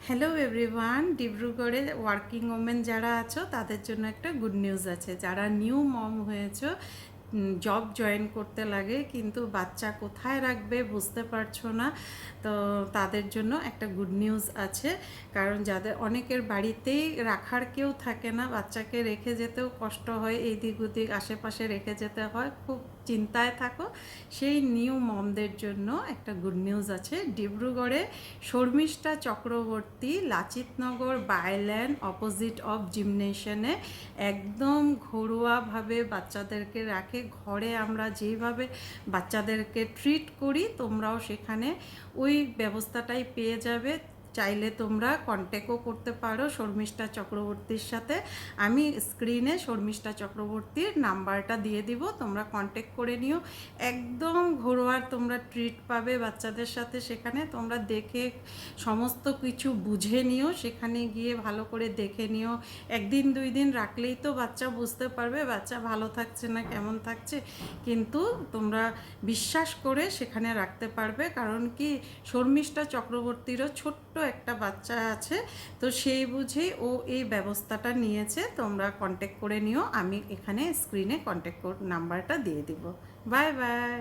Hello everyone, ডিব্রুগড়ে working women যারা আছো তাদের জন্য একটা গুড নিউজ আছে। যারা নিউ মম হয়েছো, জব জয়েন করতে লাগে কিন্তু বাচ্চা কোথায় রাখবে বুঝতে পারছো না, তো তাদের জন্য একটা গুড নিউজ আছে। কারণ যাদের অনেকের বাড়িতেই রাখার কেউ থাকে না, বাচ্চাকে রেখে যেতেও কষ্ট হয়, এই দিক ওদিক আশেপাশে রেখে যেতে হয়, খুব চিন্তায় থাকো, সেই নিউ মমদের জন্য একটা গুড নিউজ আছে। ডিব্রুগড়ে শর্মিষ্ঠা চক্রবর্তী লাচিতনগর বাইল্যান্ড অপোজিট অফ জিমনেশনে একদম ঘরোয়াভাবে বাচ্চাদেরকে রাখে। ঘরে আমরা যেইভাবে বাচ্চাদেরকে ট্রিট করি তোমরাও সেখানে ওই ব্যবস্থাটাই পেয়ে যাবে। চাইলে তোমরা কন্ট্যাক্টও করতে পারো শর্মিষ্ঠা চক্রবর্তীর সাথে। আমি স্ক্রিনে শর্মিষ্ঠা চক্রবর্তীর নাম্বারটা দিয়ে দিব, তোমরা কন্ট্যাক্ট করে নিও। একদম ঘরোয়া তোমরা ট্রিট পাবে বাচ্চাদের সাথে। সেখানে তোমরা দেখে সমস্ত কিছু বুঝে নিও, সেখানে গিয়ে ভালো করে দেখে নিও। একদিন দুই দিন রাখলেই তো বাচ্চা বুঝতে পারবে বাচ্চা ভালো থাকছে না কেমন থাকছে, কিন্তু তোমরা বিশ্বাস করে সেখানে রাখতে পারবে। কারণ কি, শর্মিষ্ঠা চক্রবর্তীরও ছোট্ট একটা বাচ্চা আছে, তো সেই বুঝেই ও এই ব্যবস্থাটা নিয়েছে। তোমরা কন্ট্যাক্ট করে নিও, আমি এখানে স্ক্রিনে কন্ট্যাক্ট নাম্বারটা দিয়ে দিব। Bye bye.